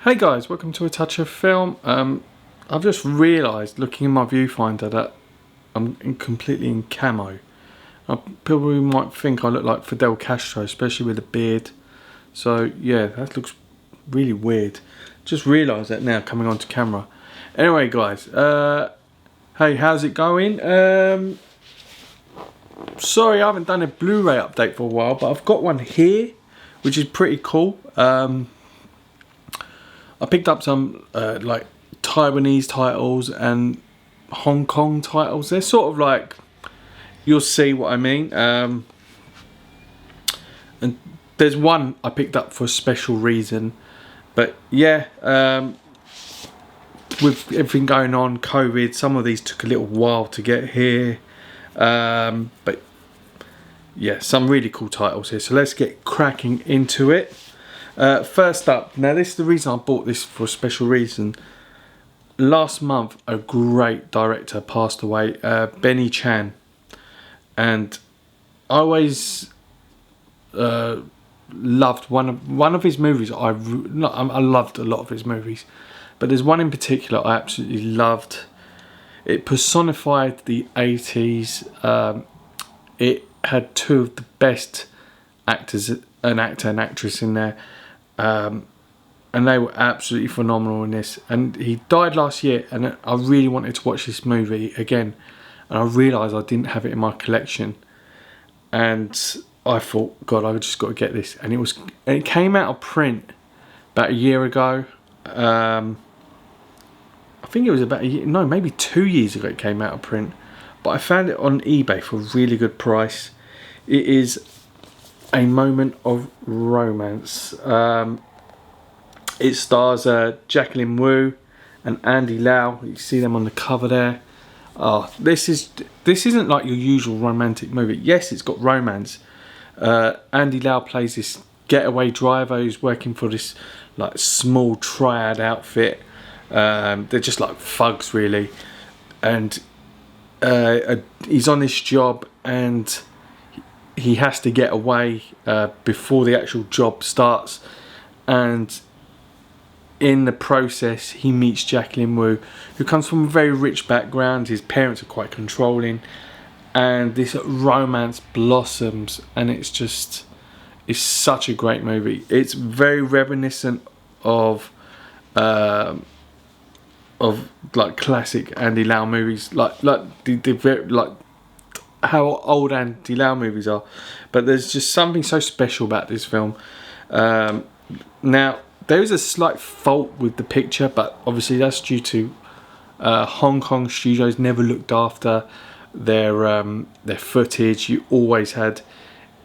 Hey guys, welcome to A Touch of Film. I've just realised, looking in my viewfinder, that I'm completely in camo. People might think I look like Fidel Castro, especially with a beard. So yeah, that looks really weird. Just realised that now, coming onto camera. Anyway guys, hey, how's it going? Sorry I haven't done a Blu-ray update for a while, but I've got one here, which is pretty cool. I picked up some like Taiwanese titles and Hong Kong titles. They're sort of like, you'll see what I mean. And there's one I picked up for a special reason. But yeah, with everything going on, COVID, some of these took a little while to get here. But yeah, some really cool titles here. So let's get cracking into it. First up, now this is the reason I bought this, for a special reason. Last month, a great director passed away, Benny Chan, and I always loved one of his movies. I loved a lot of his movies, but there's one in particular I absolutely loved. It personified the 80s. It had two of the best actors, an actor and actress in there. And they were absolutely phenomenal in this. And he died last year, and I really wanted to watch this movie again, and I realised I didn't have it in my collection, and I thought, God, I just got to get this. And it came out of print about a year ago. I think it was about a year, no, maybe 2 years ago it came out of print, but I found it on eBay for a really good price. It is A Moment of Romance. It stars Jacqueline Wu and Andy Lau. You see them on the cover there. Oh, this isn't like your usual romantic movie. Yes, it's got romance. Andy Lau plays this getaway driver who's working for this like small triad outfit. They're just like thugs really, and he's on this job and he has to get away before the actual job starts, and in the process he meets Jacqueline Wu, who comes from a very rich background. His parents are quite controlling, and this romance blossoms, and it's such a great movie. It's very reminiscent of like classic Andy Lau movies, like how old Andy Lau movies are, but there's just something so special about this film. Now there is a slight fault with the picture, but obviously that's due to Hong Kong studios never looked after their footage. You always had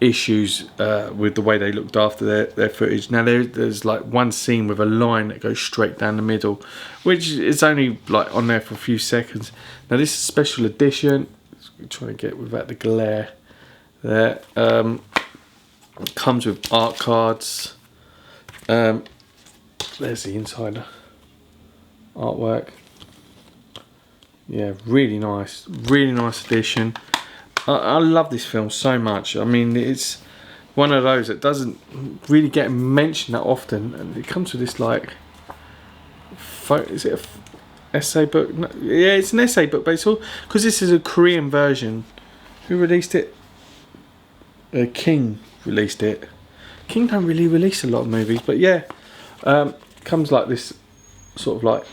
issues with the way they looked after their footage. Now there's like one scene with a line that goes straight down the middle, which is only like on there for a few seconds. Now this is a special edition. Trying to get without the glare there. It comes with art cards. There's the inside artwork. Yeah, really nice edition. I love this film so much. I mean, it's one of those that doesn't really get mentioned that often, and it comes with this like, is it a essay book? No, yeah, it's an essay book, but it's all because this is a Korean version. Who released it? King released it. King don't really release a lot of movies, but yeah, comes like this sort of like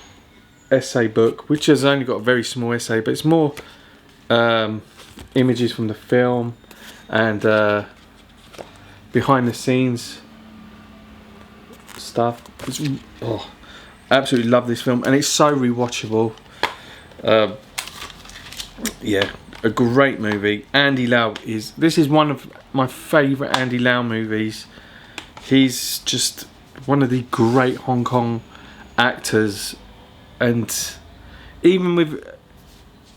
essay book, which has only got a very small essay, but it's more images from the film and behind the scenes stuff. Absolutely love this film, and it's so rewatchable. Yeah, a great movie. Andy Lau this is one of my favourite Andy Lau movies. He's just one of the great Hong Kong actors, and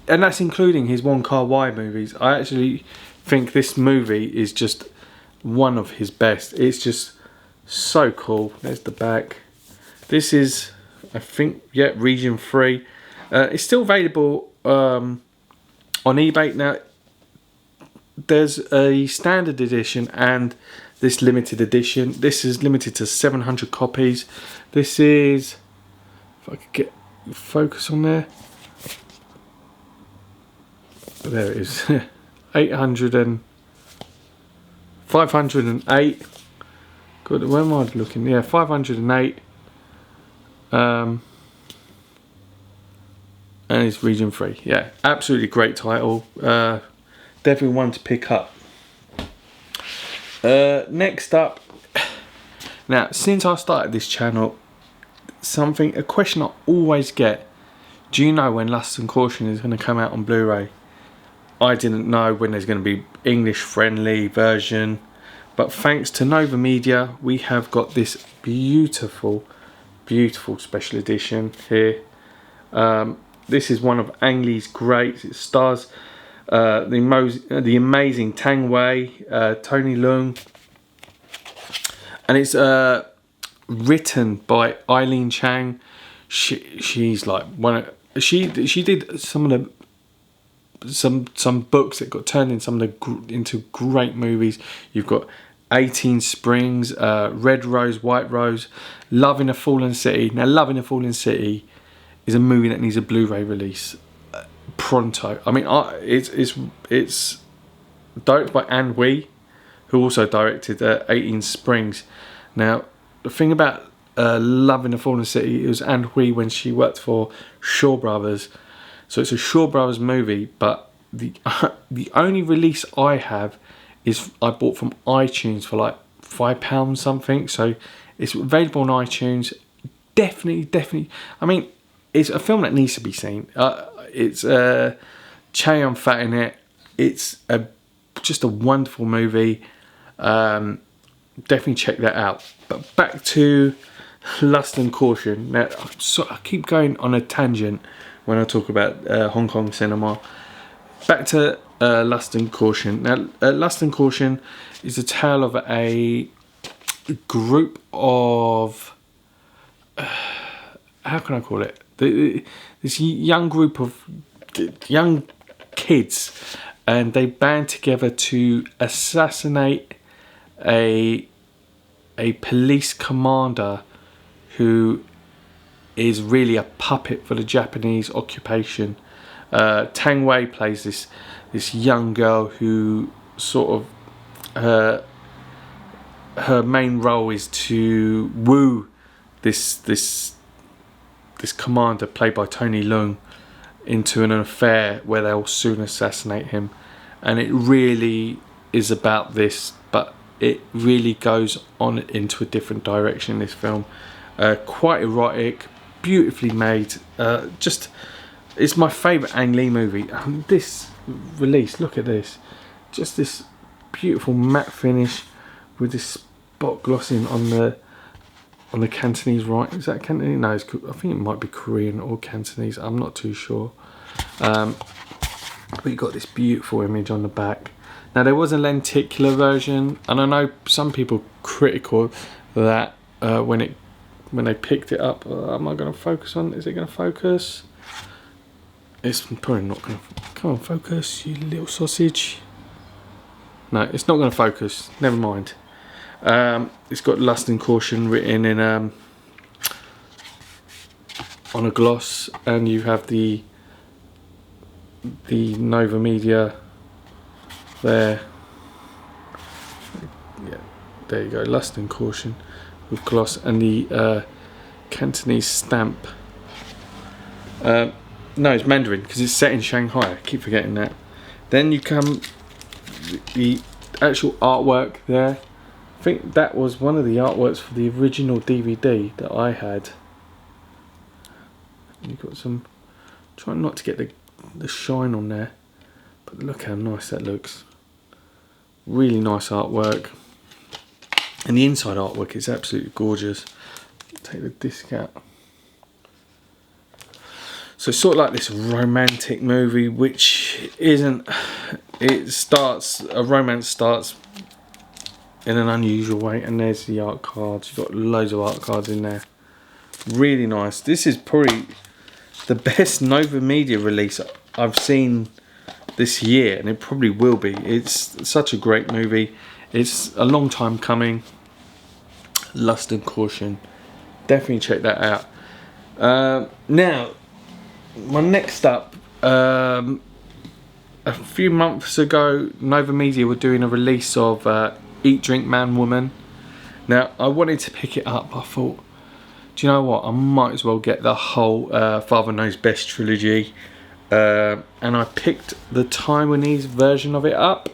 that's including his Wong Kar-wai movies. I actually think this movie is just one of his best. It's just so cool. There's the back. This is, I think, yeah, region 3. It's still available on eBay. Now there's a standard edition and this limited edition. This is limited to 700 copies. This is, if I could get focus on there. There it is. 508. Good. Where am I looking? Yeah, 508. And it's region 3. Yeah, absolutely great title. Definitely one to pick up. Next up, now since I started this channel, a question I always get: do you know when Lust and Caution is going to come out on Blu-ray? I didn't know when there's going to be English friendly version, but thanks to Nova Media, we have got this beautiful special edition here. This is one of Ang Lee's greats. It stars the amazing Tang Wei, Tony Leung, and it's written by Eileen Chang. She's like she did some of the some books that got turned into great movies. You've got 18 Springs, Red Rose, White Rose, Love in a Fallen City. Now, Love in a Fallen City is a movie that needs a Blu-ray release pronto. I mean, it's directed by Anne Wee, who also directed 18 Springs. Now, the thing about Love in a Fallen City, it was Anne Wee when she worked for Shaw Brothers. So it's a Shaw Brothers movie, but the only release I have is I bought from iTunes for like £5 something. So it's available on iTunes. Definitely. I mean, it's a film that needs to be seen. It's Chow Yun-fat in it. It's just a wonderful movie. Definitely check that out. But back to Lust and Caution. Now, I keep going on a tangent when I talk about Hong Kong cinema. Back to Lust and Caution. Now, Lust and Caution is a tale of a group of how can I call it? This young group of young kids, and they band together to assassinate a police commander who is really a puppet for the Japanese occupation. Tang Wei plays this young girl who sort of her main role is to woo this commander played by Tony Leung into an affair where they'll soon assassinate him. And it really is about this, but it really goes on into a different direction, this film. Quite erotic, beautifully made. It's my favourite Ang Lee movie. This release, look at this. Just this beautiful matte finish with this spot glossing on the Cantonese, right? Is that Cantonese? No, I think it might be Korean or Cantonese. I'm not too sure. But you got this beautiful image on the back. Now, there was a lenticular version, and I know some people critical that when they picked it up. Am I going to focus on? Is it going to focus? It's probably not going to. Come on, focus, you little sausage. No, it's not going to focus. Never mind. It's got Lust and Caution written in on a gloss, and you have the Nova Media there. Yeah, there you go. Lust and Caution with gloss, and the Cantonese stamp. No, it's Mandarin because it's set in Shanghai. I keep forgetting that. Then you come the actual artwork there. I think that was one of the artworks for the original DVD that I had. You've got some. Trying not to get the shine on there, but look how nice that looks. Really nice artwork, and the inside artwork is absolutely gorgeous. Take the disc out. So it's sort of like this romantic movie, which isn't. A romance starts in an unusual way, and there's the art cards. You've got loads of art cards in there. Really nice. This is probably the best Nova Media release I've seen this year, and it probably will be. It's such a great movie. It's a long time coming. Lust and Caution. Definitely check that out. Now, my next up, a few months ago, Nova Media were doing a release of Eat, Drink, Man, Woman. Now, I wanted to pick it up. I thought, do you know what? I might as well get the whole Father Knows Best trilogy. And I picked the Taiwanese version of it up.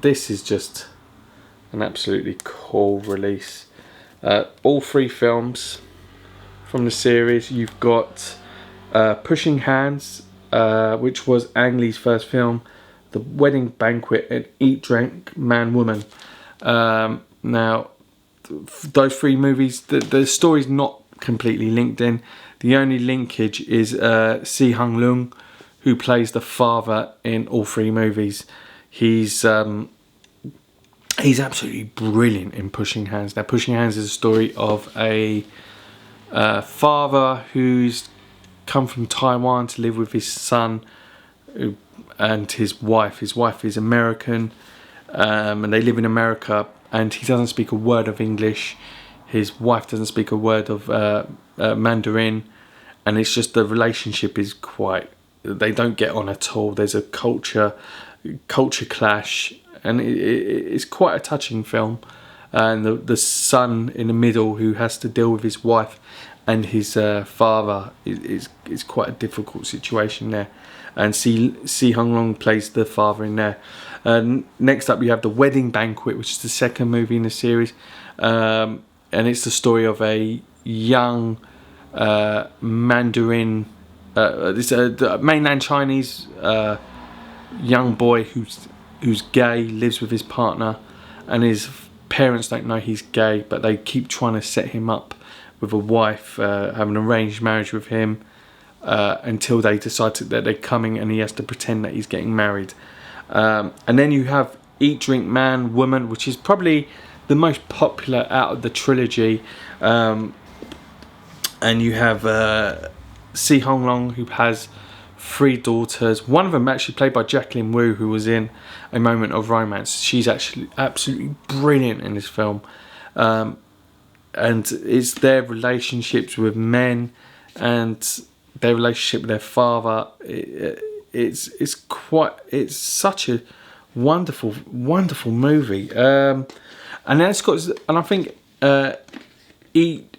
This is just an absolutely cool release. All 3 films from the series. You've got Pushing Hands, which was Ang Lee's first film, The Wedding Banquet, and Eat, Drink, Man, Woman. Now, those 3 movies, the story's not completely linked in. The only linkage is Si Hung Lung, who plays the father in all 3 movies. He's absolutely brilliant in Pushing Hands. Now, Pushing Hands is a story of a father who's come from Taiwan to live with his son and his wife. His wife is American, and they live in America, and he doesn't speak a word of English. His wife doesn't speak a word of Mandarin, and it's just the relationship is quite... They don't get on at all. There's a culture clash, and it's quite a touching film. And the son in the middle, who has to deal with his wife and his father, is quite a difficult situation there. And Si Hung Lung plays the father in there. Next up, you have The Wedding Banquet, which is the second movie in the series, and it's the story of a young Mandarin, this mainland Chinese young boy who's gay, lives with his partner, and his parents don't know he's gay, but they keep trying to set him up with a wife, have an arranged marriage with him, until they decide that they're coming, and he has to pretend that he's getting married. And then you have Eat, Drink, Man, Woman, which is probably the most popular out of the trilogy. And you have Si Hung Lung, who has 3 daughters. One of them actually played by Jacqueline Wu, who was in A Moment of Romance. She's actually absolutely brilliant in this film. And it's their relationships with men and their relationship with their father. It's such a wonderful movie. And then it's got, and I think Eat,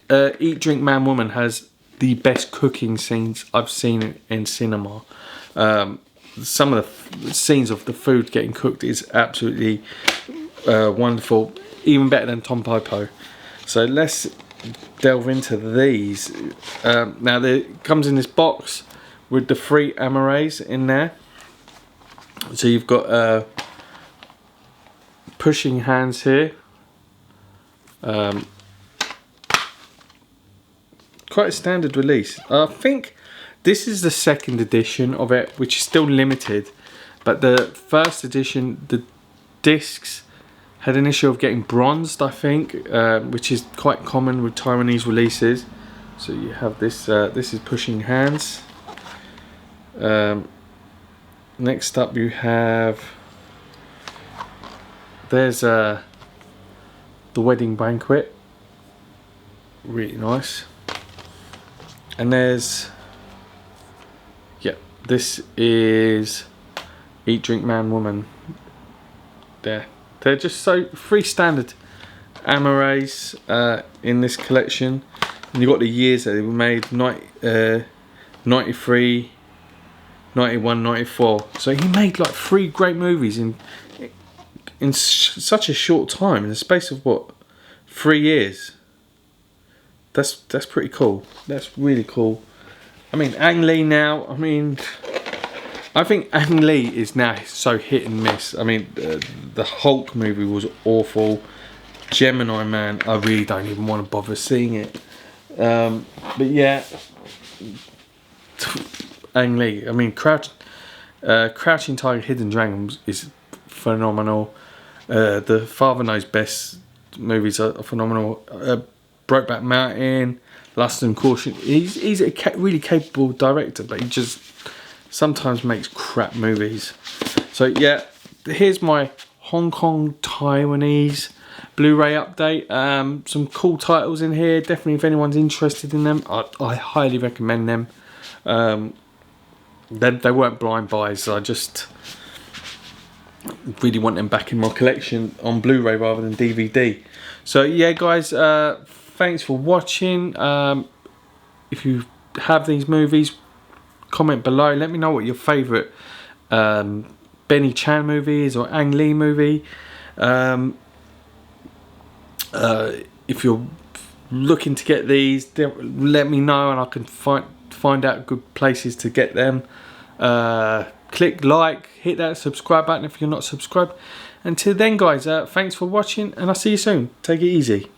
Drink, Man, Woman has the best cooking scenes I've seen in cinema. Some of the scenes of the food getting cooked is absolutely wonderful, even better than Tom Popo. So let's delve into these. Now, it comes in this box with the 3 amores in there. So you've got Pushing Hands here. Quite a standard release. I think this is the 2nd edition of it, which is still limited, but the 1st edition, the discs had an issue of getting bronzed, I think, which is quite common with Taiwanese releases. So you have this. This is Pushing Hands. Next up, you have. There's The Wedding Banquet. Really nice. And there's, yeah, this is Eat, Drink, Man, Woman. There. They're just so 3 standard amores in this collection. And you've got the years that they were made, 93, 91, 94. So he made like 3 great movies in such a short time, in the space of what, 3 years. That's pretty cool. That's really cool. I mean, Ang Lee now, I think Ang Lee is now so hit and miss. I mean, the Hulk movie was awful. Gemini Man, I really don't even want to bother seeing it. But yeah, Ang Lee. I mean, Crouching Tiger, Hidden Dragon is phenomenal. The Father Knows Best movies are phenomenal. Brokeback Mountain, Lust and Caution. He's a really capable director, but he just sometimes makes crap movies. So yeah, here's my Hong Kong, Taiwanese Blu-ray update. Some cool titles in here. Definitely, if anyone's interested in them, I highly recommend them. They weren't blind buys, so I just really want them back in my collection on Blu-ray rather than DVD. So yeah, guys, thanks for watching. If you have these movies, comment below. Let me know what your favourite Benny Chan movie is, or Ang Lee movie. If you're looking to get these, let me know and I can find out good places to get them. Click like, hit that subscribe button if you're not subscribed. Until then, guys, thanks for watching, and I'll see you soon. Take it easy.